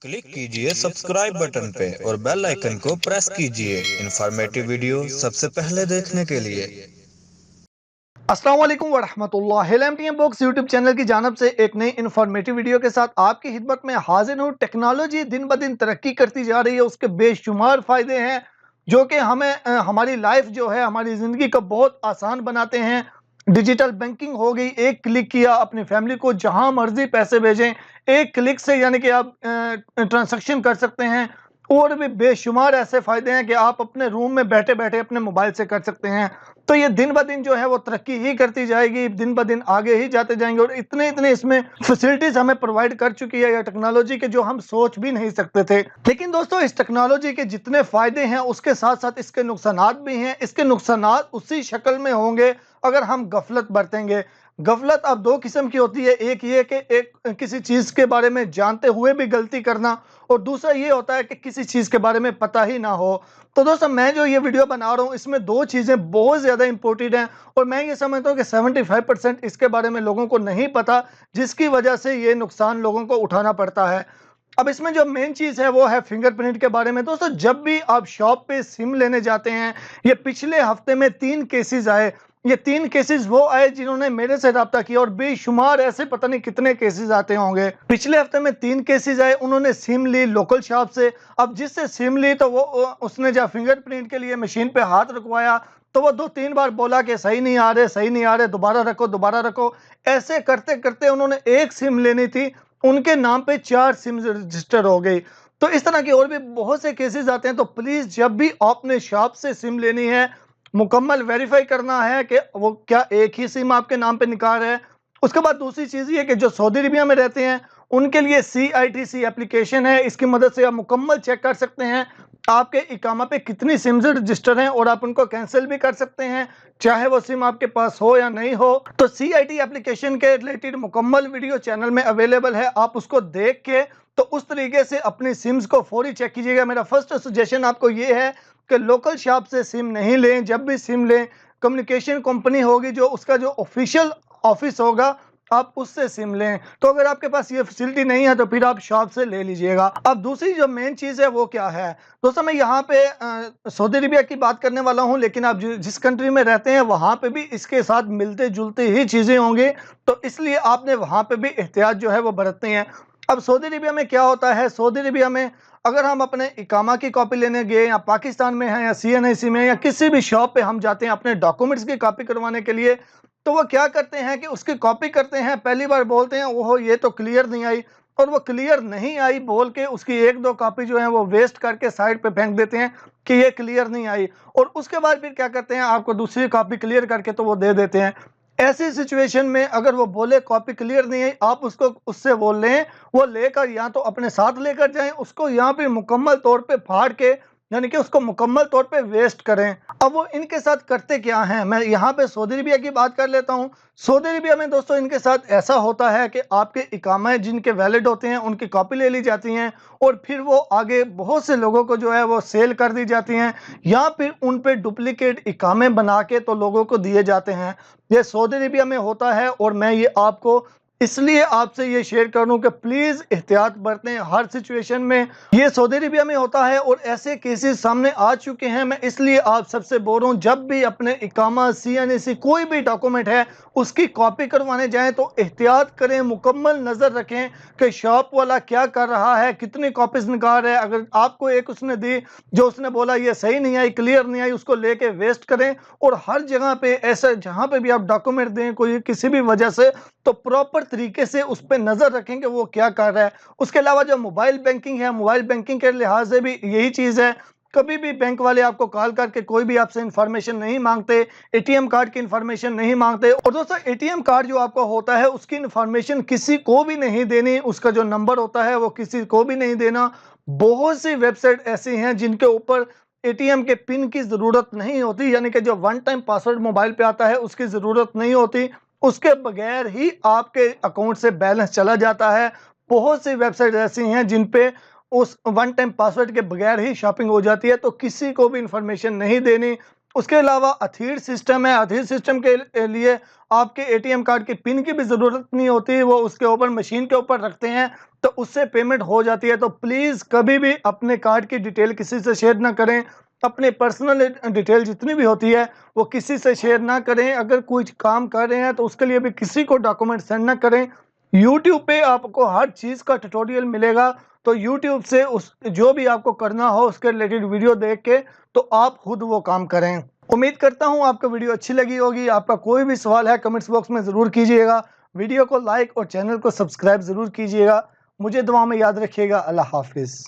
Click कीजिए subscribe button पे और बेल आइकन को प्रेस कीजिए इंफॉर्मेटिव वीडियो सबसे पहले देखने के लिए। अस्सलाम वालेकुम वरहमतुल्लाह। एमटीएम बॉक्स यूट्यूब चैनल की जानब से एक नई इन्फॉर्मेटिव वीडियो के साथ आपकी खिदमत में हाजिर हूँ। टेक्नोलॉजी दिन ब दिन तरक्की करती जा रही है, उसके बेशुमार फ़ायदे हैं जो कि हमें हमारी लाइफ जो है, हमारी ज़िंदगी को बहुत आसान बनाते हैं। डिजिटल बैंकिंग हो गई, एक क्लिक किया अपनी फैमिली को जहां मर्जी पैसे भेजें, एक क्लिक से यानी कि आप ट्रांजैक्शन कर सकते हैं। और भी बेशुमार ऐसे फ़ायदे हैं कि आप अपने रूम में बैठे बैठे अपने मोबाइल से कर सकते हैं। तो ये दिन ब दिन जो है वो तरक्की ही करती जाएगी, दिन ब दिन आगे ही जाते जाएंगे और इतने इतने इसमें फैसिलिटीज हमें प्रोवाइड कर चुकी है या टेक्नोलॉजी के, जो हम सोच भी नहीं सकते थे। लेकिन दोस्तों, इस टेक्नोलॉजी के जितने फायदे हैं उसके साथ साथ इसके नुकसानात भी हैं। इसके नुकसानात उसी शक्ल में होंगे अगर हम गफलत बरतेंगे। गफलत अब दो किस्म की होती है, एक ये कि एक किसी चीज़ के बारे में जानते हुए भी गलती करना, और दूसरा ये होता है कि किसी चीज़ के बारे में पता ही ना हो। तो दोस्तों, मैं जो ये वीडियो बना रहा हूँ इसमें दो चीज़ें बहुत ज़्यादा इंपॉर्टेंट हैं और मैं ये समझता हूँ कि 75% इसके बारे में लोगों को नहीं पता, जिसकी वजह से ये नुकसान लोगों को उठाना पड़ता है। अब इसमें जो मेन चीज़ है वो है फिंगरप्रिंट के बारे में। दोस्तों, जब भी आप शॉप पे सिम लेने जाते हैं, ये पिछले हफ्ते में 3 केसेस आए। ये 3 केसेस वो आए जिन्होंने मेरे से रब्ता किया और बेशुमार ऐसे पता नहीं कितने केसेस आते होंगे। पिछले हफ्ते में 3 केसेस आए, उन्होंने सिम ली लोकल शॉप से। अब जिससे सिम ली तो वो उसने जब फिंगरप्रिंट के लिए मशीन पे हाथ रखवाया तो वो 2-3 बार बोला कि सही नहीं आ रहे, सही नहीं आ रहे, दोबारा रखो, दोबारा रखो। ऐसे करते करते उन्होंने एक सिम लेनी थी, उनके नाम पे 4 सिम रजिस्टर हो गई। तो इस तरह के और भी बहुत से केसेस आते हैं। तो प्लीज़, जब भी आपने शॉप से सिम लेनी है, मुकम्मल वेरीफाई करना है कि वो क्या एक ही सिम आपके नाम पे निकाल रहा है। उसके बाद दूसरी चीज़ ये कि जो सऊदी अरबिया में रहते हैं उनके लिए CITC एप्लीकेशन है, इसकी मदद से आप मुकम्मल चेक कर सकते हैं आपके इकामा पे कितनी सिम्स रजिस्टर हैं और आप उनको कैंसिल भी कर सकते हैं, चाहे वो सिम आपके पास हो या नहीं हो। तो CIT एप्लीकेशन के रिलेटेड मुकम्मल वीडियो चैनल में अवेलेबल है, आप उसको देख के तो उस तरीके से अपनी सिम्स को फौरी चेक कीजिएगा। मेरा फर्स्ट सजेशन आपको ये है कि लोकल शॉप से सिम नहीं लें। जब भी सिम लें, कम्युनिकेशन कंपनी होगी जो उसका जो ऑफिशियल ऑफिस होगा, आप उससे सिम लें। तो अगर आपके पास ये फैसिलिटी नहीं है तो फिर आप शॉप से ले लीजिएगा। अब दूसरी जो मेन चीज़ है वो क्या है दोस्तों, मैं यहाँ पे सऊदी अरबिया की बात करने वाला हूँ, लेकिन आप जिस कंट्री में रहते हैं वहाँ पे भी इसके साथ मिलते जुलते ही चीज़ें होंगी, तो इसलिए आपने वहाँ पे भी एहतियात जो है वो बरतनी है। अब सऊदी अरबिया में क्या होता है, सऊदी अरबिया में अगर हम अपने इकामा की कॉपी लेने गए, या पाकिस्तान में हैं या CNIC में, या किसी भी शॉप पे हम जाते हैं अपने डॉक्यूमेंट्स की कॉपी करवाने के लिए, तो वो क्या करते हैं कि उसकी कॉपी करते हैं, पहली बार बोलते हैं ओहो ये तो क्लियर नहीं आई, और वो क्लियर नहीं आई बोल के उसकी 1-2 कॉपी जो है वो वेस्ट करके साइड पे फेंक देते हैं कि ये क्लियर नहीं आई, और उसके बाद फिर क्या करते हैं, आपको दूसरी कॉपी क्लियर करके तो वो दे देते हैं। ऐसी सिचुएशन में अगर वो बोले कॉपी क्लियर नहीं है, आप उसको उससे वो लें, वो लेकर या तो अपने साथ लेकर जाएं, उसको यहाँ पे मुकम्मल तौर पे फाड़ के यानी कि उसको मुकम्मल तौर पे वेस्ट करें। अब वो इनके साथ करते क्या हैं, मैं यहाँ पे सऊदी अरबिया की बात कर लेता हूँ। सऊदी अरबिया में दोस्तों इनके साथ ऐसा होता है कि आपके इकामा जिनके वैलिड होते हैं उनकी कॉपी ले ली जाती हैं और फिर वो आगे बहुत से लोगों को जो है वो सेल कर दी जाती हैं, या फिर उन पे डुप्लीकेट इकामे बना के तो लोगों को दिए जाते हैं। ये सऊदी अरबिया में होता है और मैं ये आपको इसलिए आपसे ये शेयर करूं कि प्लीज़ एहतियात बरतें हर सिचुएशन में। ये सऊदी अरबिया में होता है और ऐसे केसेस सामने आ चुके हैं। मैं इसलिए आप सबसे बोल रहा हूँ, जब भी अपने इकामा CNAC कोई भी डॉक्यूमेंट है उसकी कॉपी करवाने जाएं तो एहतियात करें, मुकम्मल नज़र रखें कि शॉप वाला क्या कर रहा है, कितनी कॉपीज़ निकाल रहा है। अगर आपको एक उसने दी जो उसने बोला ये सही नहीं आई, क्लियर नहीं आई, उसको लेके वेस्ट करें। और हर जगह पे ऐसा जहाँ पे भी आप डॉक्यूमेंट दें कोई किसी भी वजह से, तो प्रॉपर तरीके से उस पर नज़र रखें कि वो क्या कर रहा है। उसके अलावा जो मोबाइल बैंकिंग है, मोबाइल बैंकिंग के लिहाज से भी यही चीज़ है। कभी भी बैंक वाले आपको कॉल करके कोई भी आपसे इंफॉर्मेशन नहीं मांगते, ATM कार्ड की इंफॉर्मेशन नहीं मांगते। और दोस्तों, ATM कार्ड जो आपका होता है उसकी इंफॉर्मेशन किसी को भी नहीं देनी, उसका जो नंबर होता है वो किसी को भी नहीं देना। बहुत सी वेबसाइट ऐसी हैं जिनके ऊपर ATM के पिन की ज़रूरत नहीं होती, यानी कि जो वन टाइम पासवर्ड मोबाइल पे आता है उसकी ज़रूरत नहीं होती, उसके बगैर ही आपके अकाउंट से बैलेंस चला जाता है। बहुत सी वेबसाइट ऐसी हैं जिन पे उस वन टाइम पासवर्ड के बगैर ही शॉपिंग हो जाती है, तो किसी को भी इंफॉर्मेशन नहीं देनी। उसके अलावा अथीर सिस्टम है। अथीर सिस्टम के लिए आपके एटीएम कार्ड की पिन की भी ज़रूरत नहीं होती, वो उसके ऊपर मशीन के ऊपर रखते हैं तो उससे पेमेंट हो जाती है। तो प्लीज़ कभी भी अपने कार्ड की डिटेल किसी से शेयर ना करें। अपने पर्सनल डिटेल जितनी भी होती है वो किसी से शेयर ना करें। अगर कोई काम कर रहे हैं तो उसके लिए भी किसी को डॉक्यूमेंट सेंड ना करें। यूट्यूब पे आपको हर चीज़ का ट्यूटोरियल मिलेगा, तो यूट्यूब से उस जो भी आपको करना हो उसके रिलेटेड वीडियो देख के तो आप खुद वो काम करें। उम्मीद करता हूँ आपको वीडियो अच्छी लगी होगी। आपका कोई भी सवाल है कमेंट्स बॉक्स में ज़रूर कीजिएगा। वीडियो को लाइक और चैनल को सब्सक्राइब ज़रूर कीजिएगा। मुझे दुआ में याद रखिएगा। अल्लाह हाफिज़।